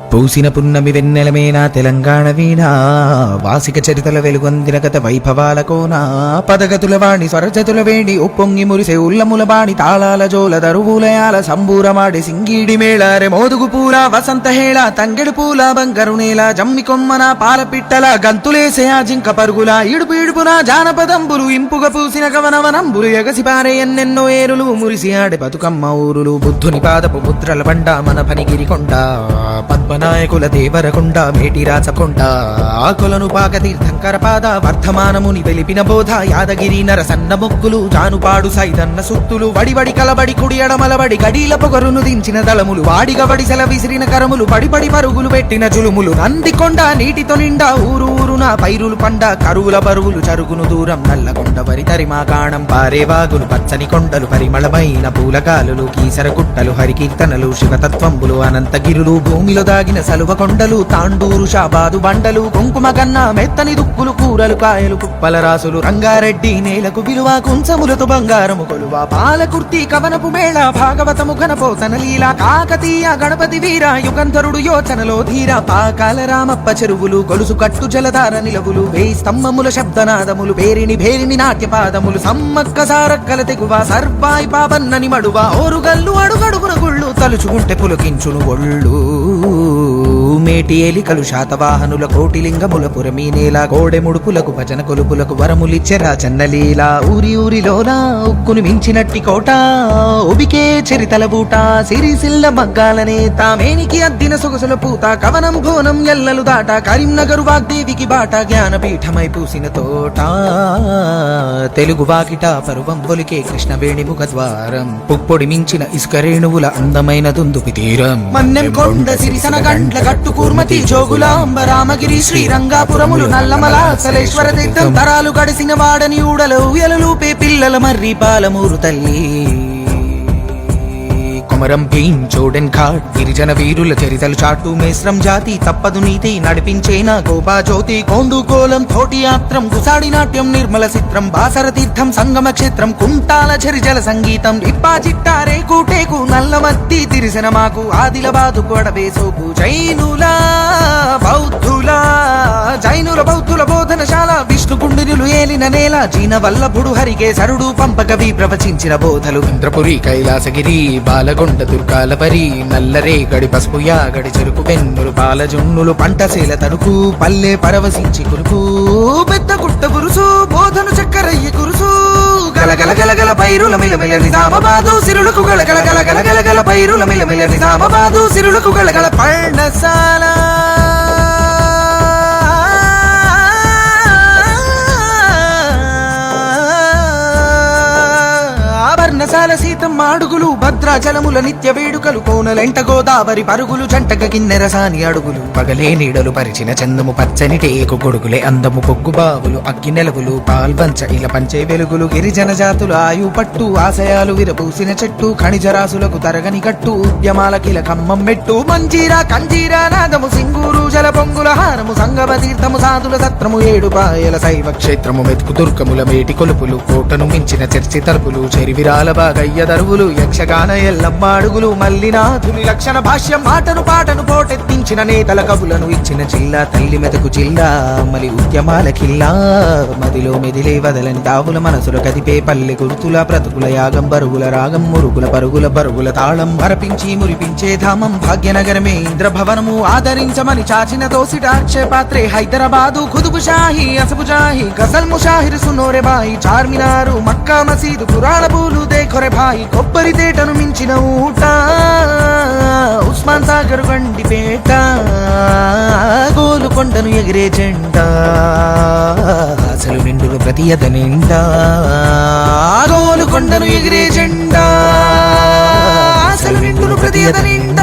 పూసిన పున్నమి వెన్నెలమేనా తెలంగాణ వీణా వాసిక చరితల వెలుగొందిన గత వైభవాల కోనా పదగతుల వాణి స్వరజతుల వేణి ఉప్పొంగి మురిసే ఉల్లముల బాణి తాళాల జోల దరువులయాల సంబూరమాడి సింగీడి మేళారె మోదుగు పూల వసంత హేళ తంగెడు పూల బంగారు నేల జమ్మి కొమ్మన పాల పిట్టల గంతులేసే ఆ జింక పరుగుల ఇడుపు ఇడుపున జానపదంబులు ఇంపుగా పూసిన కవనవనంబులు ఎగసిపారే ఎన్నెన్నో ఏరులు మురిసి ఆడే బతుకమ్మ ఊరులు బుద్ధుని పాదపు ముద్రల బండ మన పనిగిరి కొండ పద్మనాయకుల దేవరకొండ మేటి రాచకొండ ఆకులను పాక తీర్థంకర పాద వర్ధమానముని వెలిపిన బోధ యాదగిరి నరసన్న మొక్కులు జానుపాడు సైదన్న సుత్తులు వడివడి కలబడి కుడి అడమలబడి గడీల పొగరును దించిన దళములు వాడిగబడి సెల విసిరిన కరములు పడిపడి పరుగులు పెట్టిన జులుములు నందికొండ నీటితో నిండా ఊరు ఊరున పైరులు పండ కరువుల బరువులు చరుగును దూరం నల్లకొండ వరి తరిమా కాణం పారే వాగులు పచ్చని కొండలు పరిమళమైన పూలకాలులు కీసర గుట్టలు హరికీర్తనలు శివతత్వంబులు అనంతగిరులు భూమిలో దాగిన సలువ కొండలు తాండూరు షాబాదు బండలు కుంకుమ కన్నా మెత్తని దుక్కులు కూరలు కాయలు కుప్పల రాసులు రంగారెడ్డి నేలకు విలువ కుంచములతో బంగారము కొలువ పాలకుర్తి కవనపు మేళ భాగవతము ఘనపోతన లీల కాకతీయ గణపతి వీర యుగంధరుడు యోచనలో ధీర పాకాల రామప్ప చెరువులు గొలుసు కట్టు జలధార నిలవులు వేయి స్తంభముల శబ్దనాదములు భేరిని నాట్యపాదములు సమ్మక్క సారక్కల తెగువ సర్వాయి పాపన్నని మడువ ఓరుగల్లు అడుగడుగున గుళ్ళు తలుచుకుంటే పులకించును ఒళ్ళు మేటి ఏలికలు శాతవాహనుల కోటిలింగముల పురమీ నేల కోడె ముడుపులకు భజన కొలుపులకు వరములిచ్చెరా చన్నలీల ఊరి ఊరిలోనా ఉక్కును మించినట్టి కోట ఉబికే చరితల బూట సిరిసిల్ల మగ్గాలనే తామేనికి అద్దిన సొగసుల పూత కవనం భోనం ఎల్లలు దాట కరీంనగరు వాగ్దేవికి బాట జ్ఞానపీఠమై పూసిన తోట తెలుగు వాకిట పరువం పొలికే కృష్ణవేణి ముఖద్వారం పుప్పొడి మించిన ఇసుక రేణువుల అందమైన దుందుపి తీరం మన్నెం కొండ సిరిసన గండ్ల గట్టు కూర్మతి జోగులాంబ రామగిరి శ్రీరంగాపురములు నల్లమల సలేశ్వర తీర్థం తరాలు గడిసిన వాడని ఊడలు ఉయలలూపే పిల్లల మర్రి పాలమూరు తల్లి కొమరం భీం చోడెన్ ఘాట్ గిరిజన వీరుల చరితలు చాటు మేస్రం జాతి తప్పదు నీతి నడిపించేనా గోపా జ్యోతి కోండు కోలం తోటి యాత్రం గుసాడి నాట్యం నిర్మల చిత్రం బాసర తీర్థం సంగమ క్షేత్రం కుంటాల చరిజల సంగీతం ఇప్పా చిట్టారే కూటేకు నల్లమత్తి తిరిసిన మాకు ఆదిలబాదు కొడవేసోకు జైనుల బౌద్ధుల బోధనశాల విష్ణుకుండినులు ఏలిన నేల జీన వల్లభుడు హరికేశరుడు పంపకవి ప్రవచించిన బోధలు ఇంద్రపురి కైలాసగిరి బాలగొండ దుర్గాలపరి నల్లరే గడి పసుపు యాగడి చెరుకు వెన్నులు పాలజున్నులు పంటసేల తడుకు పల్లె పరవశించి కురుకు పెద్ద గుట్ట గురుసు బోధను చక్కరయ్య కురుసు గలగల గలగల పైరుల మిలమిల నిజామాబాదు సిరులకు గలగల గలగల గలగల పైరుల మిలమిల నిజామాబాదు సిరులకు గలగల పర్ణశాల వర్ణశాల సీతమ్మ అడుగులు భద్రాచలముల నిత్య వేడుకలు కోనలెంట గోదావరి పరుగులు జంటక కిన్నెరసాని అడుగులు పగలే నీడలు పరిచిన చందము పచ్చని టేకు కొడుకులే అందము పొగ్గు బావులు అగ్గి నెలవులు పాల్వంచ ఇలా పంచే వెలుగులు గిరిజన జాతుల ఆయు పట్టు ఆశయాలు విరపూసిన చెట్టు ఖనిజరాసులకు తరగని కట్టు ఉద్యమాల కిల కమ్మం మెట్టు మంజీరా కంజీరా నాదము సింగూరు జల పొంగుల హారము సంగమ తీర్థము సాధుల సత్రము ఏడు పాయల శైవ క్షేత్రము మెతుకు దుర్గముల మేటి కొలుపులు కోటను మించిన చర్చి తలుపులు చెరివిరాల బాగయ్య దరువులు యక్షగాన ఎల్లమ్మ అడుగులు మల్లినాథుని లక్షణ భాష్యం మాటను పాటను పోటెత్తించిన నేతల కవులను ఇచ్చిన జిల్లా తల్లి మెతుకు జిల్లా మలి ఉద్యమాల కిల్లా మదిలో మెదిలే వదలని తావుల మనసుల కదిపే పల్లె గుర్తుల బ్రతుకుల యాగం బరుగుల రాగం మురుగుల పరుగుల బరుగుల తాళం మరపించి మురిపించే ధామం భాగ్యనగరమే ఇంద్రభవనము ఆదరించమని చాచిన దోసిట అక్షయపాత్రే హైదరాబాదు ఖుదుబు షాహి అసబు జాహి గజల్ ముషాహిర్ సునోరే బాయి చార్మినారు మక్కా మసీదు పురాణ పూలు దేఖొరే భాయి కొబ్బరి తేటను మించిన ఊట ఉస్మాన్ సాగర్ గండిపేట గోలుకొండను ఎగిరే జెండా అసలు నిండులు ప్రతి అత నిండా గోలుకొండను ఎగిరే జెండా అసలు నిండులు ప్రతి అత నిండా